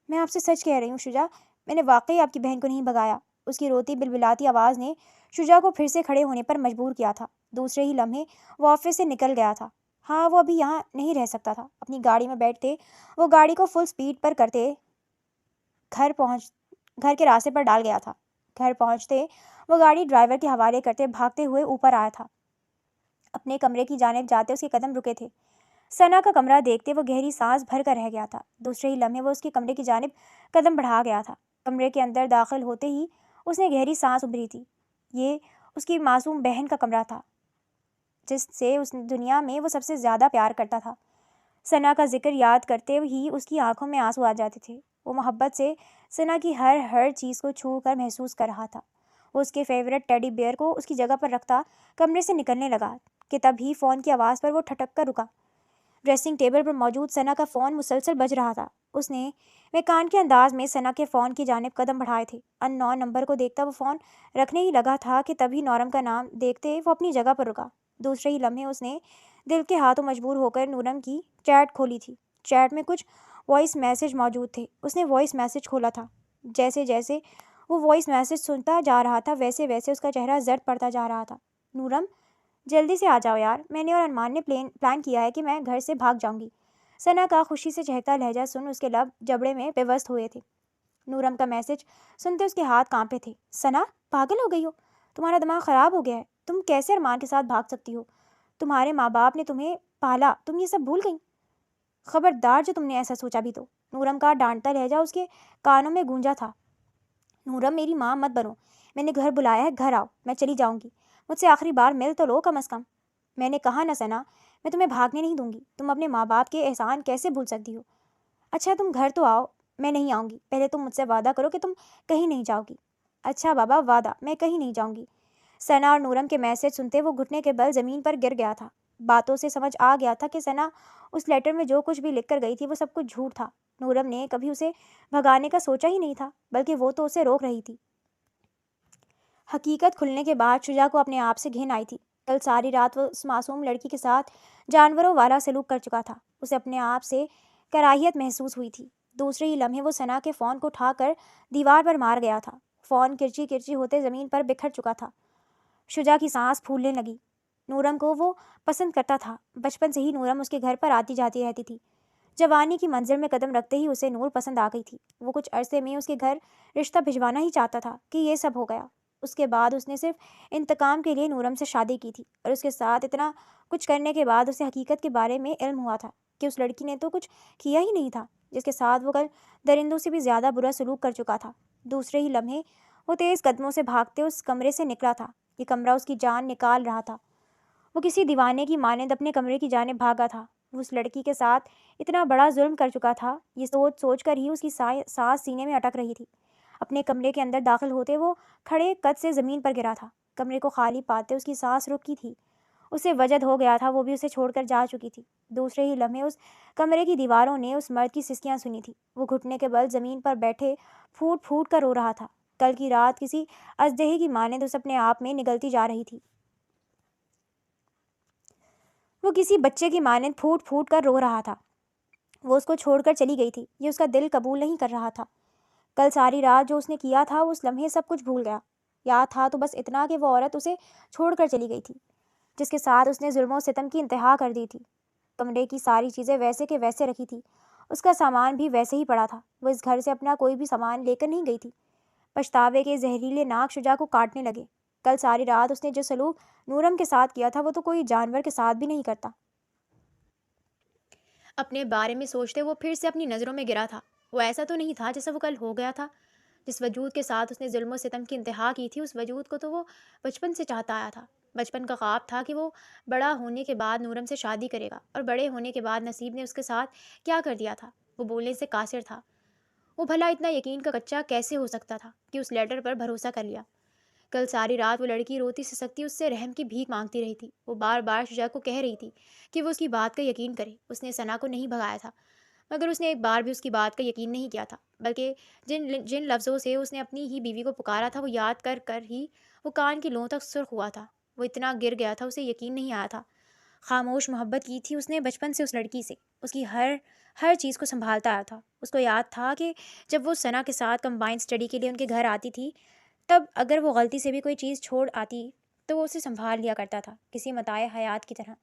میں آپ سے سچ کہہ رہی ہوں شجاع، میں نے واقعی آپ کی بہن کو نہیں بھگایا۔ اس کی روتی بلبلاتی آواز نے شجاع کو پھر سے کھڑے ہونے پر مجبور کیا تھا۔ دوسرے ہی لمحے وہ آفس سے نکل گیا تھا۔ ہاں، وہ ابھی یہاں نہیں رہ سکتا تھا۔ اپنی گاڑی میں بیٹھتے وہ گاڑی کو فل سپیڈ پر کرتے گھر کے راستے پر ڈال گیا تھا۔ گھر پہنچتے وہ گاڑی ڈرائیور کے حوالے کرتے بھاگتے ہوئے اوپر آیا تھا۔ اپنے کمرے کی جانب جاتے اس کے قدم رکے تھے۔ ثنا کا کمرہ دیکھتے وہ گہری سانس بھر کر رہ گیا تھا۔ دوسرے ہی لمحے وہ اس کے کمرے کی جانب قدم بڑھا گیا تھا۔ کمرے کے اندر داخل ہوتے ہی اس نے گہری سانس ابھری تھی۔ یہ اس کی معصوم بہن کا کمرہ تھا، جس سے اس دنیا میں وہ سب سے زیادہ پیار کرتا تھا۔ ثنا کا ذکر یاد کرتے ہی اس کی آنکھوں میں آنسو آ جاتے تھے۔ وہ محبت سے ثنا کی ہر چیز کو چھو کر محسوس کر رہا تھا۔ وہ اس کے فیورٹ ٹیڈی بیئر کو اس کی جگہ پر رکھتا کمرے سے نکلنے لگا کہ تبھی فون کی آواز پر وہ ٹھٹک کر رکا۔ ڈریسنگ ٹیبل پر موجود ثنا کا فون مسلسل بج رہا تھا۔ اس نے میکان کے انداز میں ثنا کے فون کی جانب قدم بڑھائے تھے۔ ان نون نمبر کو دیکھتا وہ فون رکھنے ہی لگا تھا کہ تبھی نورم کا نام دیکھتے وہ اپنی جگہ پر رکا۔ دوسرے ہی لمحے اس نے دل کے ہاتھوں مجبور ہو کر نورم کی چیٹ کھولی تھی۔ چیٹ میں کچھ وائس میسج موجود تھے۔ اس نے وائس میسج کھولا تھا۔ جیسے جیسے وہ وائس میسج سنتا جا رہا تھا، ویسے ویسے اس کا چہرہ زرد پڑتا جا رہا تھا۔ نورم، جلدی سے آ جاؤ یار، میں نے اور ارمان نے پلان کیا ہے کہ میں گھر سے بھاگ جاؤں گی۔ ثنا کا خوشی سے چہکتا لہجہ سن اس کے لب جبڑے میں پیوست ہوئے تھے۔ نورم کا میسج سنتے اس کے ہاتھ کانپے تھے۔ ثنا، پاگل ہو گئی ہو؟ تمہارا دماغ خراب ہو گیا ہے؟ تم کیسے ارمان کے ساتھ بھاگ سکتی ہو؟ تمہارے ماں باپ نے تمہیں پالا، تم یہ سب بھول گئی؟ خبردار جو تم نے ایسا سوچا بھی تو۔ نورم کا ڈانٹتا لہجہ اس کے کانوں میں گونجا تھا۔ نورم، میری ماں مت بنو، میں نے گھر بلایا ہے، گھر آؤ، میں چلی جاؤں گی، مجھ سے آخری بار مل تو لو کم از کم۔ میں نے کہا نا ثنا، میں تمہیں بھاگنے نہیں دوں گی، تم اپنے ماں باپ کے احسان کیسے بھول سکتی ہو؟ اچھا تم گھر تو آؤ، میں نہیں آؤں گی، پہلے تم مجھ سے وعدہ کرو کہ تم کہیں نہیں جاؤ گی۔ اچھا بابا، وعدہ، میں کہیں نہیں جاؤں گی۔ ثنا اور نورم کے میسج سنتے وہ گھٹنے کے بل زمین پر گر گیا تھا۔ باتوں سے سمجھ آ گیا تھا کہ ثنا اس لیٹر میں جو کچھ بھی لکھ کر گئی تھی وہ سب کچھ جھوٹ تھا۔ نورم نے کبھی اسے بھگانے کا سوچا ہی نہیں تھا، بلکہ وہ تو اسے روک رہی تھی۔ حقیقت کھلنے کے بعد شجاع کو اپنے آپ سے گھن آئی تھی۔ کل ساری رات وہ اس معصوم لڑکی کے ساتھ جانوروں والا سلوک کر چکا تھا۔ اسے اپنے آپ سے کراہیت محسوس ہوئی تھی۔ دوسرے ہی لمحے وہ ثنا کے فون کو اٹھا کر دیوار پر مار گیا تھا۔ فون کرچی کرچی ہوتے زمین پر بکھر چکا تھا۔ شجاع کی سانس پھولنے لگی۔ نورم کو وہ پسند کرتا تھا۔ بچپن سے ہی نورم اس کے گھر پر آتی جاتی رہتی تھی۔ جوانی کی منزل میں قدم رکھتے ہی اسے نور پسند آ گئی تھی۔ وہ کچھ عرصے میں اس کے گھر رشتہ بھجوانا ہی چاہتا تھا کہ یہ سب ہو گیا۔ اس کے بعد اس نے صرف انتقام کے لیے نورم سے شادی کی تھی، اور اس کے ساتھ اتنا کچھ کرنے کے بعد اسے حقیقت کے بارے میں علم ہوا تھا کہ اس لڑکی نے تو کچھ کیا ہی نہیں تھا، جس کے ساتھ وہ کل درندوں سے بھی زیادہ برا سلوک کر چکا تھا۔ دوسرے ہی لمحے وہ تیز قدموں سے بھاگتے اس کمرے سے نکلا تھا۔ یہ کمرہ اس کی جان نکال رہا تھا۔ وہ کسی دیوانے کی مانند اپنے کمرے کی جانب بھاگا تھا۔ وہ اس لڑکی کے ساتھ اتنا بڑا ظلم کر چکا تھا، یہ سوچ سوچ کر ہی اس کی سانس سینے میں اٹک رہی تھی۔ اپنے کمرے کے اندر داخل ہوتے وہ کھڑے قد سے زمین پر گرا تھا۔ کمرے کو خالی پاتے اس کی سانس رکی تھی۔ اسے وجد ہو گیا تھا، وہ بھی اسے چھوڑ کر جا چکی تھی۔ دوسرے ہی لمحے اس کمرے کی دیواروں نے اس مرد کی سسکیاں سنی تھی۔ وہ گھٹنے کے بل زمین پر بیٹھے پھوٹ پھوٹ کر رو رہا تھا۔ کل کی رات کسی اژدہے کی مانند اس اپنے آپ میں نگلتی جا رہی تھی۔ وہ کسی بچے کی مانند پھوٹ پھوٹ کر رو رہا تھا۔ وہ اس کو چھوڑ کر چلی گئی تھی، یہ اس کا دل قبول نہیں کر رہا تھا۔ کل ساری رات جو اس نے کیا تھا اس لمحے سب کچھ بھول گیا۔ یاد تھا تو بس اتنا کہ وہ عورت اسے چھوڑ کر چلی گئی تھی، جس کے ساتھ اس نے ظلم و ستم کی انتہا کر دی تھی۔ کمرے کی ساری چیزیں ویسے کے ویسے رکھی تھی، اس کا سامان بھی ویسے ہی پڑا تھا۔ وہ اس گھر سے اپنا کوئی بھی سامان لے کر نہیں گئی تھی۔ پچھتاوے کے زہریلے ناک شجاع کو کاٹنے لگے۔ کل ساری رات اس نے جو سلوک نورم کے ساتھ کیا تھا وہ تو کوئی جانور کے ساتھ بھی نہیں کرتا۔ اپنے بارے میں سوچتے وہ پھر سے اپنی نظروں میں گرا تھا۔ وہ ایسا تو نہیں تھا جیسا وہ کل ہو گیا تھا۔ جس وجود کے ساتھ اس نے ظلم و ستم کی انتہا کی تھی، اس وجود کو تو وہ بچپن سے چاہتا آیا تھا۔ بچپن کا خواب تھا کہ وہ بڑا ہونے کے بعد نورم سے شادی کرے گا، اور بڑے ہونے کے بعد نصیب نے اس کے ساتھ کیا کر دیا تھا، وہ بولنے سے قاصر تھا۔ وہ بھلا اتنا یقین کا کچا کیسے ہو سکتا تھا کہ اس لیٹر پر بھروسہ کر لیا۔ کل ساری رات وہ لڑکی روتی سسکتی اس سے رحم کی بھیک مانگتی رہی تھی۔ وہ بار بار شجاع کو کہہ رہی تھی کہ وہ اس کی بات کا یقین کرے۔ اس نے ثنا کو نہیں بھگایا تھا، مگر اس نے ایک بار بھی اس کی بات کا یقین نہیں کیا تھا، بلکہ جن لفظوں سے اس نے اپنی ہی بیوی کو پکارا تھا وہ یاد کر کر ہی وہ کان کی لوں تک سرخ ہوا تھا۔ وہ اتنا گر گیا تھا، اسے یقین نہیں آیا تھا۔ خاموش محبت کی تھی اس نے بچپن سے اس لڑکی سے، اس کی ہر چیز کو سنبھالتا آیا تھا۔ اس کو یاد تھا کہ جب وہ ثنا کے ساتھ کمبائنڈ اسٹڈی کے لیے ان کے گھر آتی تھی، تب اگر وہ غلطی سے بھی کوئی چیز چھوڑ آتی تو وہ اسے سنبھال لیا کرتا تھا، کسی متاع حیات کی طرح۔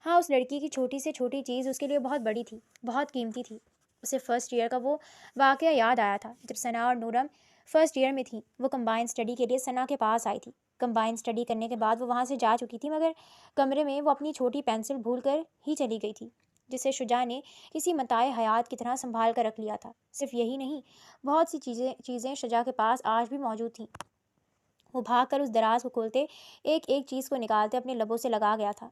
ہاں، اس لڑکی کی چھوٹی سے چھوٹی چیز اس کے لیے بہت بڑی تھی، بہت قیمتی تھی۔ اسے فرسٹ ایئر کا وہ واقعہ یاد آیا تھا جب ثنا اور نورم فرسٹ ایئر میں تھیں۔ وہ کمبائنڈ اسٹڈی کے لیے ثنا کے پاس آئی تھی۔ کمبائنڈ اسٹڈی کرنے کے بعد وہ وہاں سے جا چکی تھی، مگر کمرے میں وہ اپنی چھوٹی پینسل بھول کر ہی چلی گئی تھی، جسے شجاع نے کسی متاع حیات کی طرح سنبھال کر رکھ لیا تھا۔ صرف یہی نہیں، بہت سی چیزیں شجاع کے پاس آج بھی موجود تھیں۔ وہ بھاگ کر اس دراز کو کھولتے، ایک ایک چیز کو نکالتے اپنے لبوں سے لگا گیا تھا۔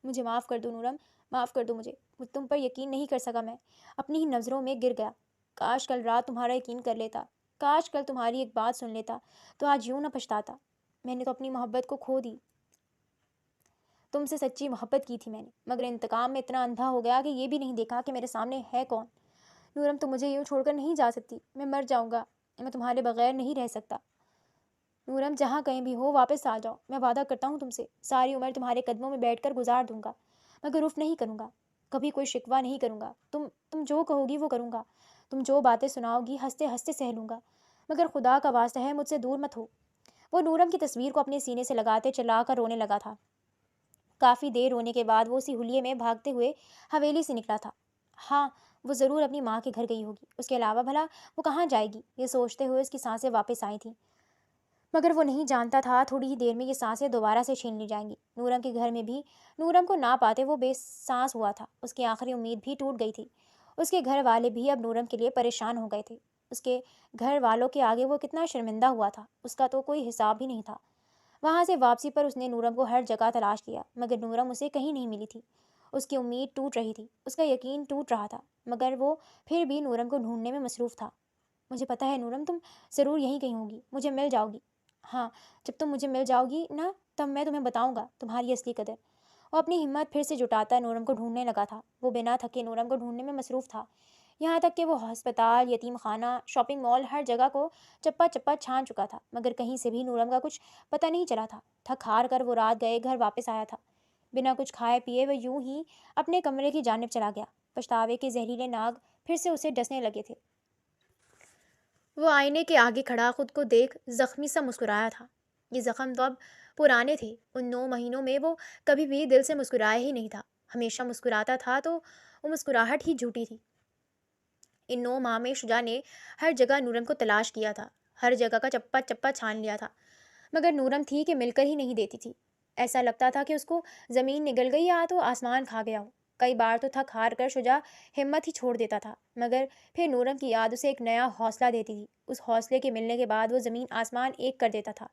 مجھے معاف کر دو نورم، معاف کر دو مجھے تم پر یقین نہیں کر سکا، میں اپنی ہی نظروں میں گر گیا۔ کاش کل رات تمہارا یقین کر لیتا، کاش کل تمہاری ایک بات سن لیتا تو آج یوں نہ پچھتاتا۔ میں نے تو اپنی محبت کو کھو دی۔ تم سے سچی محبت کی تھی میں نے، مگر انتقام میں اتنا اندھا ہو گیا کہ یہ بھی نہیں دیکھا کہ میرے سامنے ہے کون۔ نورم تم مجھے یوں چھوڑ کر نہیں جا سکتی، میں مر جاؤں گا، میں تمہارے بغیر نہیں رہ سکتا۔ نورم جہاں کہیں بھی ہو واپس آ جاؤ، میں وعدہ کرتا ہوں تم سے ساری عمر تمہارے قدموں میں بیٹھ کر گزار دوں گا، مگر رف نہیں کروں گا، کبھی کوئی شکوہ نہیں کروں گا۔ تم جو کہو گی وہ کروں گا، تم جو باتیں سناؤ گی ہنستے ہنستے سہ لوں گا، مگر خدا کا واسطہ ہے مجھ سے دور مت ہو۔ وہ نورم کی تصویر کو اپنے سینے سے لگاتے چلا کر رونے لگا تھا۔ کافی دیر رونے کے بعد وہ اسی حلیے میں بھاگتے ہوئے حویلی سے نکلا تھا۔ ہاں، وہ ضرور اپنی ماں کے گھر گئی ہوگی، اس کے علاوہ بھلا وہ کہاں جائے گی؟ یہ سوچتے ہوئے اس کی سانسیں واپس آئی تھیں، مگر وہ نہیں جانتا تھا تھوڑی ہی دیر میں یہ سانسیں دوبارہ سے چھین لی جائیں گی۔ نورم کے گھر میں بھی نورم کو نہ پاتے وہ بے سانس ہوا تھا۔ اس کی آخری امید بھی ٹوٹ گئی تھی۔ اس کے گھر والے بھی اب نورم کے لیے پریشان ہو گئے تھے۔ اس کے گھر والوں کے آگے وہ کتنا شرمندہ ہوا تھا، اس کا تو کوئی حساب بھی نہیں تھا۔ وہاں سے واپسی پر اس نے نورم کو ہر جگہ تلاش کیا، مگر نورم اسے کہیں نہیں ملی تھی۔ اس کی امید ٹوٹ رہی تھی، اس کا یقین ٹوٹ رہا تھا، مگر وہ پھر بھی نورم کو ڈھونڈنے میں مصروف تھا۔ مجھے پتہ ہے نورم، تم ضرور یہیں کہیں ہوگی، مجھے مل جاؤ گی۔ ہاں، جب تم مجھے مل جاؤ گی نا، تب میں تمہیں بتاؤں گا تمہاری اصلی قدر۔ وہ اپنی ہمت پھر سے جٹاتا نورم کو ڈھونڈنے لگا تھا۔ وہ بنا تھکے نورم کو ڈھونڈنے میں مصروف تھا، یہاں تک کہ وہ ہسپتال، یتیم خانہ، شاپنگ مال، ہر جگہ کو چپا چپا چھان چکا تھا، مگر کہیں سے بھی نورم کا کچھ پتہ نہیں چلا تھا۔ تھک ہار کر وہ رات گئے گھر واپس آیا تھا۔ بنا کچھ کھائے پیے وہ یوں ہی اپنے کمرے کی جانب چلا گیا۔ پچھتاوے کے زہریلے ناگ پھر سے اسے ڈسنے لگے تھے۔ وہ آئینے کے آگے کھڑا خود کو دیکھ زخمی سا مسکرایا تھا۔ یہ زخم تو اب پرانے تھے۔ ان 9 مہینوں میں وہ کبھی بھی دل سے مسکرایا ہی نہیں تھا۔ ہمیشہ مسکراتا تھا تو وہ مسکراہٹ ہی جھوٹی تھی۔ ان 9 ماہ میں شجاع نے ہر جگہ نورم کو تلاش کیا تھا، ہر جگہ کا چپا چپا چھان لیا تھا، مگر نورم تھی کہ مل کر ہی نہیں دیتی تھی۔ ایسا لگتا تھا کہ اس کو زمین نگل گئی یا تو آسمان کھا گیا ہو۔ کئی بار تو تھک ہار کر شجاع ہمت ہی چھوڑ دیتا تھا، مگر پھر نورم کی یاد اسے ایک نیا حوصلہ دیتی تھی۔ اس حوصلے کے ملنے کے بعد وہ زمین آسمان ایک کر دیتا تھا۔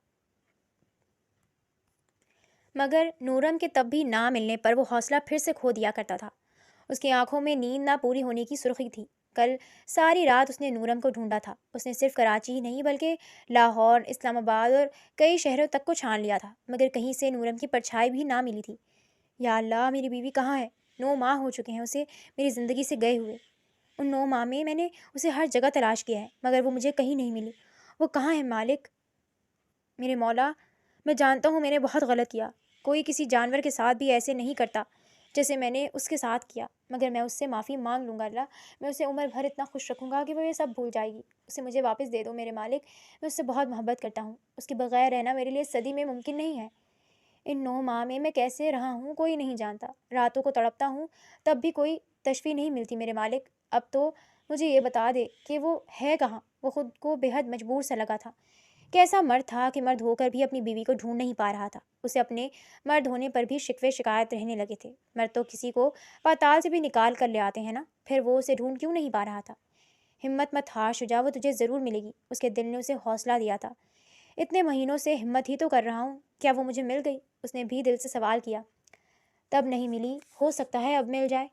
مگر نورم کے تب بھی نہ ملنے پر وہ حوصلہ پھر سے کھو دیا کرتا تھا۔ اس کی آنکھوں میں نیند نہ پوری ہونے کی سرخی تھی۔ کل ساری رات اس نے نورم کو ڈھونڈا تھا۔ اس نے صرف کراچی ہی نہیں بلکہ لاہور، اسلام آباد اور کئی شہروں تک کو چھان لیا تھا، مگر کہیں سے نورم کی پرچھائی بھی نہ ملی تھی۔ یا اللہ، میری بیوی کہاں ہے؟ 9 ماہ ہو چکے ہیں اسے میری زندگی سے گئے ہوئے۔ ان 9 ماہ میں نے اسے ہر جگہ تلاش کیا ہے، مگر وہ مجھے کہیں نہیں ملی۔ وہ کہاں ہے مالک؟ میرے مولا، میں جانتا ہوں میں نے بہت غلط کیا۔ کوئی کسی جانور کے ساتھ بھی ایسے نہیں کرتا جیسے میں نے اس کے ساتھ کیا، مگر میں اس سے معافی مانگ لوں گا اللہ۔ میں اسے عمر بھر اتنا خوش رکھوں گا کہ وہ یہ سب بھول جائے گی۔ اسے مجھے واپس دے دو میرے مالک، میں اس سے بہت محبت کرتا ہوں۔ اس کے بغیر رہنا میرے لیے صدی میں ممکن نہیں ہے۔ ان 9 ماہ میں کیسے رہا ہوں کوئی نہیں جانتا۔ راتوں کو تڑپتا ہوں تب بھی کوئی تشفی نہیں ملتی میرے مالک۔ اب تو مجھے یہ بتا دے کہ وہ ہے کہاں۔ وہ خود کو بے حد مجبور سا لگا تھا۔ کیسا مرد تھا کہ مرد ہو کر بھی اپنی بیوی کو ڈھونڈ نہیں پا رہا تھا۔ اسے اپنے مرد ہونے پر بھی شکوے شکایت رہنے لگے تھے۔ مرد تو کسی کو پاتال سے بھی نکال کر لے آتے ہیں نا، پھر وہ اسے ڈھونڈ کیوں نہیں پا رہا تھا؟ ہمت مت ہار شجاع، وہ تجھے ضرور ملے گی۔ اس کے دل نے اسے حوصلہ دیا تھا۔ اتنے مہینوں سے ہمت ہی تو کر رہا ہوں، کیا وہ مجھے مل گئی؟ اس نے بھی دل سے سوال کیا۔ تب نہیں ملی، ہو سکتا ہے اب مل جائے۔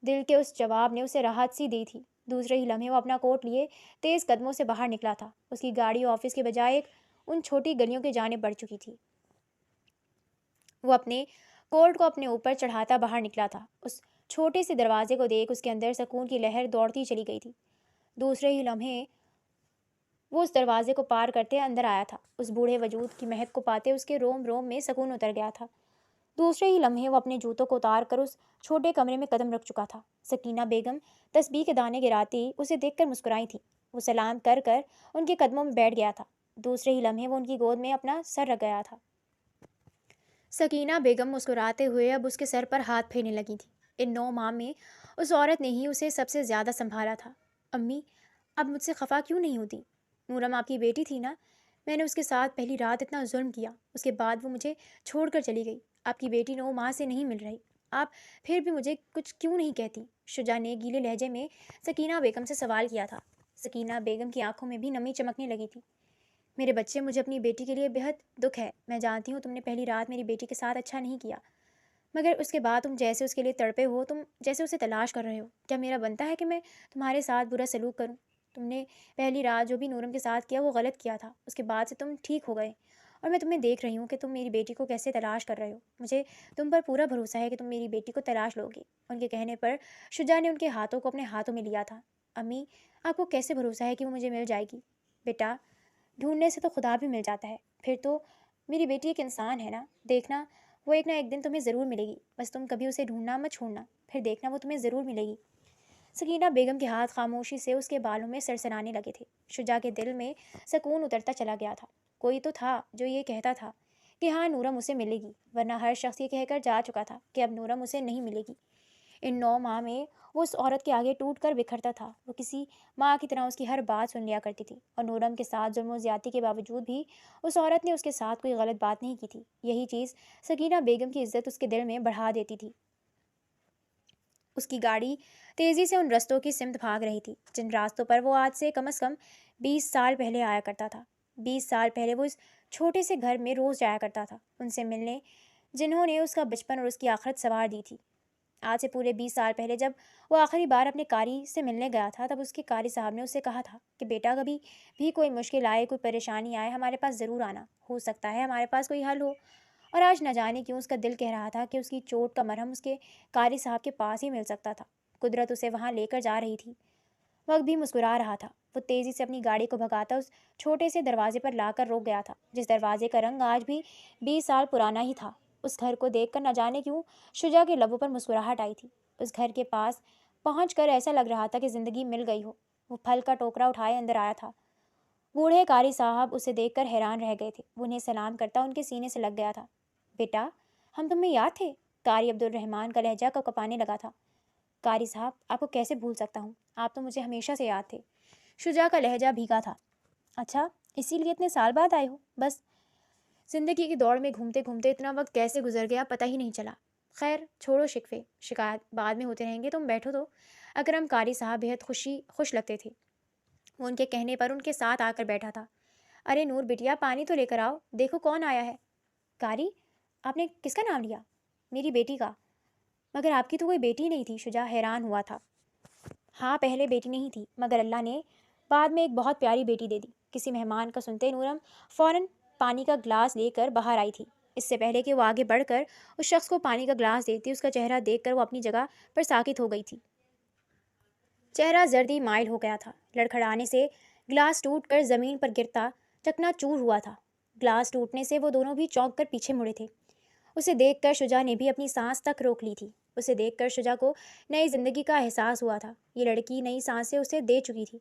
دل کے اس جواب نے اسے راحت سی دی تھی۔ دوسرے ہی لمحے وہ اپنا کوٹ لیے تیز قدموں سے باہر نکلا تھا۔ اس کی گاڑی آفس کے بجائے ان چھوٹی گلیوں کی جانب بڑھ چکی تھی۔ وہ اپنے کوٹ کو اپنے اوپر چڑھاتا باہر نکلا تھا۔ اس چھوٹے سے دروازے کو دیکھ اس کے اندر سکون کی لہر دوڑتی چلی گئی تھی۔ دوسرے ہی لمحے وہ اس دروازے کو پار کرتے اندر آیا تھا۔ اس بوڑھے وجود کی مہک کو پاتے اس کے روم روم میں سکون اتر گیا تھا۔ دوسرے ہی لمحے وہ اپنے جوتوں کو اتار کر اس چھوٹے کمرے میں قدم رکھ چکا تھا۔ سکینہ بیگم تسبیح کے دانے گراتی اسے دیکھ کر مسکرائی تھی۔ وہ سلام کر کر ان کے قدموں میں بیٹھ گیا تھا۔ دوسرے ہی لمحے وہ ان کی گود میں اپنا سر رکھ گیا تھا۔ سکینہ بیگم مسکراتے ہوئے اب اس کے سر پر ہاتھ پھیرنے لگی تھی۔ ان 9 ماہ میں اس عورت نے ہی اسے سب سے زیادہ سنبھالا تھا۔ امی، اب مجھ سے خفا کیوں نہیں ہوتی؟ نورم آپ کی بیٹی تھی نا، میں نے اس کے ساتھ پہلی رات اتنا ظلم کیا، اس کے بعد وہ مجھے چھوڑ کر چلی گئی۔ آپ کی بیٹی 9 ماہ سے نہیں مل رہی، آپ پھر بھی مجھے کچھ کیوں نہیں کہتی؟ شجاع نے گیلے لہجے میں سکینہ بیگم سے سوال کیا تھا۔ سکینہ بیگم کی آنکھوں میں بھی نمی چمکنے لگی تھی۔ میرے بچے، مجھے اپنی بیٹی کے لیے بہت دکھ ہے۔ میں جانتی ہوں تم نے پہلی رات میری بیٹی کے ساتھ اچھا نہیں کیا، مگر اس کے بعد تم جیسے اس کے لیے تڑپے ہو، تم جیسے اسے تلاش کر رہے ہو، کیا میرا بنتا ہے کہ میں تمہارے ساتھ برا سلوک کروں؟ تم نے پہلی رات جو بھی نورم کے ساتھ کیا وہ غلط کیا تھا، اس کے بعد سے تم ٹھیک ہو گئے، اور میں تمہیں دیکھ رہی ہوں کہ تم میری بیٹی کو کیسے تلاش کر رہے ہو۔ مجھے تم پر پورا بھروسہ ہے کہ تم میری بیٹی کو تلاش لو گے۔ ان کے کہنے پر شجاع نے ان کے ہاتھوں کو اپنے ہاتھوں میں لیا تھا۔ امی، آپ کو کیسے بھروسہ ہے کہ وہ مجھے مل جائے گی؟ بیٹا، ڈھونڈنے سے تو خدا بھی مل جاتا ہے۔ پھر تو میری بیٹی ایک انسان ہے نا، دیکھنا وہ ایک نہ ایک دن تمہیں ضرور ملے گی۔ بس تم کبھی اسے ڈھونڈنا مت چھوڑنا، پھر دیکھنا وہ تمہیں ضرور ملے گی۔ سکینہ بیگم کے ہاتھ خاموشی سے اس کے بالوں میں سرسرانے لگے تھے۔ شجاع کے دل میں سکون اترتا چلا گیا تھا۔ کوئی تو تھا جو یہ کہتا تھا کہ ہاں نورم اسے ملے گی، ورنہ ہر شخص یہ کہہ کر جا چکا تھا کہ اب نورم اسے نہیں ملے گی۔ ان 9 ماہ میں وہ اس عورت کے آگے ٹوٹ کر بکھرتا تھا۔ وہ کسی ماں کی طرح اس کی ہر بات سن لیا کرتی تھی، اور نورم کے ساتھ ظلم و زیادتی کے باوجود بھی اس عورت نے اس کے ساتھ کوئی غلط بات نہیں کی تھی۔ یہی چیز سکینہ بیگم کی عزت اس کے دل میں بڑھا دیتی تھی۔ اس کی گاڑی تیزی سے ان رستوں کی سمت بھاگ رہی تھی جن راستوں پر وہ آج سے کم از کم 20 سال پہلے آیا کرتا تھا۔ 20 سال پہلے وہ اس چھوٹے سے گھر میں روز جایا کرتا تھا، ان سے ملنے جنہوں نے اس کا بچپن اور اس کی آخرت سنوار دی تھی۔ آج سے پورے 20 سال پہلے جب وہ آخری بار اپنے قاری سے ملنے گیا تھا، تب اس کے قاری صاحب نے اسے کہا تھا کہ بیٹا کبھی بھی کوئی مشکل آئے، کوئی پریشانی آئے، ہمارے پاس ضرور آنا، ہو سکتا ہے ہمارے پاس کوئی حل ہو۔ اور آج نہ جانے کیوں اس کا دل کہہ رہا تھا کہ اس کی چوٹ کا مرہم اس کے قاری صاحب کے پاس ہی مل سکتا تھا۔ قدرت اسے وہاں لے کر جا رہی تھی۔ وقت بھی مسکرا رہا تھا۔ وہ تیزی سے اپنی گاڑی کو بھگاتا اس چھوٹے سے دروازے پر لا کر روک گیا تھا، جس دروازے کا رنگ آج بھی 20 سال پرانا ہی تھا۔ اس گھر کو دیکھ کر نہ جانے کیوں شجاع کے لبوں پر مسکراہٹ آئی تھی۔ اس گھر کے پاس پہنچ کر ایسا لگ رہا تھا کہ زندگی مل گئی ہو۔ وہ پھل کا ٹوکرا اٹھائے اندر آیا تھا۔ بوڑھے قاری صاحب اسے دیکھ کر حیران رہ گئے تھے۔ وہ انہیں سلام کرتا ان کے سینے سے لگ گیا تھا۔ بیٹا، ہم تمہیں یاد تھے؟ قاری عبدالرحمن کا لہجہ کپکپانے لگا تھا۔ قاری صاحب، آپ کو کیسے بھول سکتا ہوں، آپ تو مجھے ہمیشہ سے یاد تھے۔ شجاع کا لہجہ بھیگا تھا۔ اچھا، اسی لیے اتنے سال بعد آئے ہو؟ بس زندگی کی دوڑ میں گھومتے گھومتے اتنا وقت کیسے گزر گیا پتہ ہی نہیں چلا۔ خیر چھوڑو شکوے شکایت، بعد میں ہوتے رہیں گے، تم بیٹھو تو۔ اکرم قاری صاحب بہت خوش لگتے تھے۔ وہ ان کے کہنے پر ان کے ساتھ آ کر بیٹھا تھا۔ ارے نور بٹیا، پانی تو لے کر آؤ، دیکھو کون آیا ہے۔ قاری، آپ نے کس کا نام لیا؟ میری بیٹی کا۔ مگر آپ کی تو کوئی بیٹی نہیں تھی؟ شجاع حیران ہوا تھا۔ ہاں، پہلے بیٹی نہیں تھی، مگر اللہ نے بعد میں ایک بہت پیاری بیٹی دے دی۔ کسی مہمان کا سنتے نورم فوراً پانی کا گلاس لے کر باہر آئی تھی۔ اس سے پہلے کہ وہ آگے بڑھ کر اس شخص کو پانی کا گلاس دیتی، اس کا چہرہ دیکھ کر وہ اپنی جگہ پر ساکت ہو گئی تھی۔ چہرہ زردی مائل ہو گیا تھا۔ لڑکھڑانے سے گلاس ٹوٹ کر زمین پر گرتا چکنا چور ہوا تھا۔ گلاس ٹوٹنے سے وہ دونوں بھی چونک کر پیچھے مڑے تھے۔ اسے دیکھ کر شجاع نے بھی اپنی سانس تک روک لی تھی۔ اسے دیکھ کر شجاع کو نئی زندگی کا احساس ہوا تھا۔ یہ لڑکی نئی سانسیں اسے دے چکی تھی۔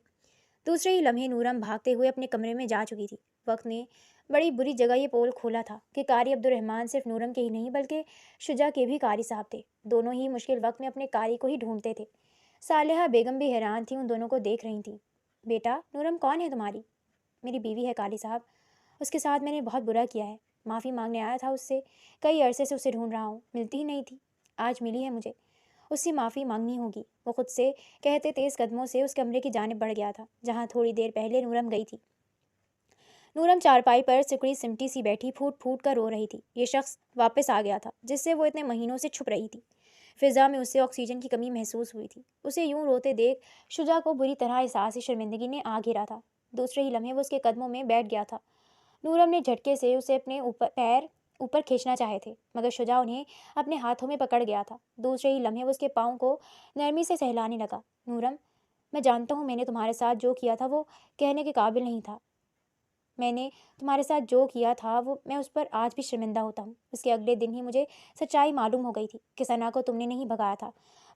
دوسرے ہی لمحے نورم بھاگتے ہوئے اپنے کمرے میں جا چکی تھی۔ وقت نے بڑی بری جگہ یہ پول کھولا تھا کہ قاری عبدالرحمن صرف نورم کے ہی نہیں بلکہ شجاع کے بھی قاری صاحب تھے۔ دونوں ہی مشکل وقت میں اپنے قاری کو ہی ڈھونڈتے تھے۔ صالحہ بیگم بھی حیران تھیں، ان دونوں کو دیکھ رہی تھیں۔ بیٹا، نورم کون ہے تمہاری؟ میری بیوی ہے قاری صاحب، اس کے ساتھ میں نے بہت برا کیا ہے، معافی مانگنے آیا تھا اس سے، کئی عرصے سے اسے ڈھونڈ رہا ہوں، ملتی ہی نہیں تھی، آج ملی ہے مجھے، اس سے معافی مانگنی ہوگی۔ وہ خود سے کہتے تیز قدموں سے اس کمرے کی جانب بڑھ گیا تھا جہاں تھوڑی دیر پہلے نورم گئی تھی۔ نورم چارپائی پر سکڑی سمٹی سی بیٹھی پھوٹ پھوٹ کر رو رہی تھی۔ یہ شخص واپس آ گیا تھا جس سے وہ اتنے مہینوں سے چھپ رہی تھی۔ فضا میں اسے آکسیجن کی کمی محسوس ہوئی تھی۔ اسے یوں روتے دیکھ شجاع کو بری طرح احساس شرمندگی نے آ گھیرا تھا۔ دوسرے ہی لمحے وہ اس کے قدموں میں بیٹھ گیا تھا۔ نورم نے جھٹکے سے اسے اپنے پیر اوپر کھینچنا چاہے تھے، مگر شجاع انہیں اپنے ہاتھوں میں پکڑ گیا تھا۔ دوسرے ہی لمحے وہ اس کے پاؤں کو نرمی سے سہلانے لگا۔ نورم، میں جانتا ہوں میں نے تمہارے ساتھ جو کیا تھا وہ کہنے کے قابل نہیں تھا۔ میں نے تمہارے ساتھ جو کیا تھا میں اس پر آج بھی شرمندہ ہوتا ہوں۔ اس کے اگلے دن ہی مجھے سچائی معلوم ہو گئی تھی کہ ثنا کو تم نے نہیں بھگایا تھا،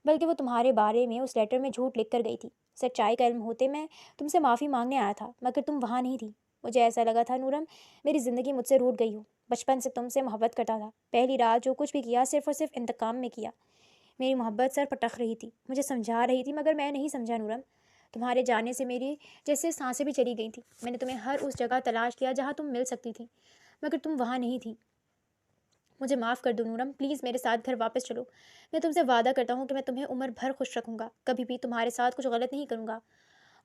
بلکہ وہ تمہارے بارے میں اس لیٹر میں جھوٹ لکھ کر گئی تھی۔ سچائی کا علم ہوتے میں تم سے معافی مانگنے آیا تھا، مگر تم وہاں نہیں تھی۔ مجھے ایسا لگا تھا نورم میری زندگی مجھ سے روٹ گئی ہو۔ بچپن سے تم سے محبت کرتا تھا، پہلی رات جو کچھ بھی کیا صرف اور صرف انتقام میں کیا۔ میری محبت سر پٹخ رہی تھی، مجھے سمجھا رہی تھی، مگر میں نہیں سمجھا نورم۔ تمہارے جانے سے میری جیسے سانسیں بھی چلی گئی تھیں۔ میں نے تمہیں ہر اس جگہ تلاش کیا جہاں تم مل سکتی تھی، مگر تم وہاں نہیں تھی۔ مجھے معاف کر دو نورم، پلیز میرے ساتھ گھر واپس چلو۔ میں تم سے وعدہ کرتا ہوں کہ میں تمہیں عمر بھر خوش رکھوں گا، کبھی بھی تمہارے ساتھ کچھ غلط نہیں کروں گا۔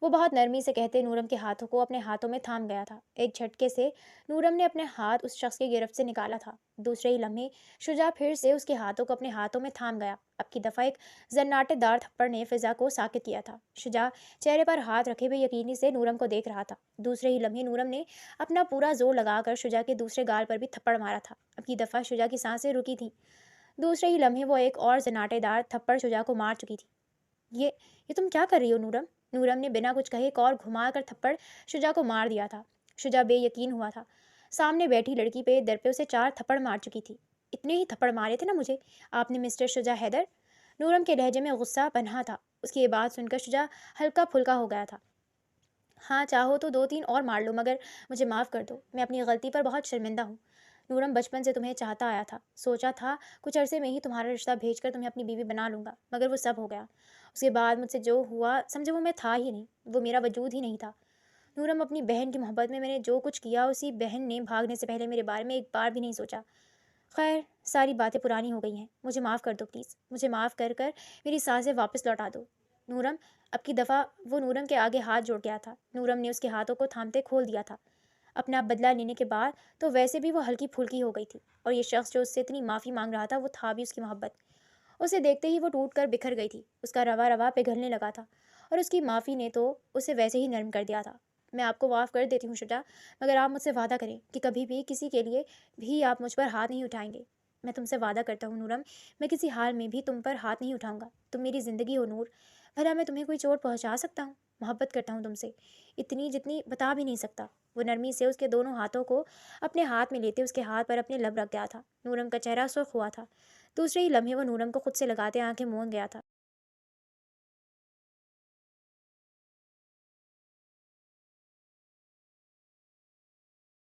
وہ بہت نرمی سے کہتے نورم کے ہاتھوں کو اپنے ہاتھوں میں تھام گیا تھا۔ ایک جھٹکے سے نورم نے اپنے ہاتھ اس شخص کی گرفت سے نکالا تھا۔ دوسرے ہی لمحے شجاع پھر سے اس کے ہاتھوں کو اپنے ہاتھوں میں تھام گیا۔ اب کی دفعہ ایک زناٹے دار تھپڑ نے فضا کو ساکت کیا تھا۔ شجاع چہرے پر ہاتھ رکھے بے یقینی سے نورم کو دیکھ رہا تھا۔ دوسرے ہی لمحے نورم نے اپنا پورا زور لگا کر شجاع کے دوسرے گال پر بھی تھپڑ مارا تھا۔ اب کی دفعہ شجاع کی سانسیں رکی تھیں۔ دوسرے ہی لمحے وہ ایک اور زناٹے دار تھپڑ شجاع کو مار چکی تھی۔ یہ تم کیا کر رہی ہو نورم؟ نورم نے بنا کچھ کہے ایک اور گھما کر تھپڑ شجاع کو مار دیا تھا۔ شجاع بے یقین ہوا تھا۔ سامنے بیٹھی لڑکی پہ در پہ اسے 4 تھپڑ مار چکی تھی۔ اتنے ہی تھپڑ مارے تھے نا مجھے آپ نے مسٹر شجاع حیدر؟ نورم کے لہجے میں غصہ پنہا تھا۔ اس کی یہ بات سن کر شجاع ہلکا پھلکا ہو گیا تھا۔ ہاں چاہو تو 2-3 اور مار لو، مگر مجھے معاف کر دو، میں اپنی غلطی پر بہت شرمندہ ہوں۔ نورم بچپن سے تمہیں چاہتا آیا تھا، سوچا تھا کچھ عرصے میں ہی تمہارا رشتہ بھیج کر تمہیں اپنی بیوی بنا لوں گا، مگر وہ سب ہو گیا۔ اس کے بعد مجھ سے جو ہوا سمجھے وہ میں تھا ہی نہیں، وہ میرا وجود ہی نہیں تھا۔ نورم اپنی بہن کی محبت میں نے جو کچھ کیا، اسی بہن نے بھاگنے سے پہلے میرے بارے میں ایک بار بھی نہیں سوچا۔ خیر ساری باتیں پرانی ہو گئی ہیں، مجھے معاف کر دو پلیز، مجھے معاف کر کر میری سانسیں واپس لوٹا دو۔ نورم اب کی دفعہ وہ نورم کے آگے ہاتھ جوڑ گیا تھا۔ نورم نے اس کے ہاتھوں کو تھامتے کھول دیا تھا۔ اپنا بدلہ لینے کے بعد تو ویسے بھی وہ ہلکی پھلکی ہو گئی تھی، اور یہ شخص جو اس سے اتنی معافی مانگ رہا تھا وہ تھا بھی اس کی محبت۔ اسے دیکھتے ہی وہ ٹوٹ کر بکھر گئی تھی، اس کا روا روا پگھلنے لگا تھا، اور اس کی معافی نے تو اسے ویسے ہی نرم کر دیا تھا۔ میں آپ کو معاف کر دیتی ہوں شجاع، مگر آپ مجھ سے وعدہ کریں کہ کبھی بھی کسی کے لیے بھی آپ مجھ پر ہاتھ نہیں اٹھائیں گے۔ میں تم سے وعدہ کرتا ہوں نورم، میں کسی حال میں بھی تم پر ہاتھ نہیں اٹھاؤں گا۔ تم میری زندگی ہو نور، بھلا میں تمہیں کوئی چوٹ پہنچا سکتا ہوں؟ محبت کرتا ہوں تم سے، اتنی جتنی بتا بھی نہیں سکتا۔ وہ نرمی سے اس کے دونوں ہاتھوں کو اپنے ہاتھ میں لیتے اس کے ہاتھ پر اپنے لب رکھ گیا تھا۔ نورم کا چہرہ سرخ ہوا تھا۔ دوسرے ہی لمحے وہ نورم کو خود سے لگاتے آنکھیں موند گیا تھا۔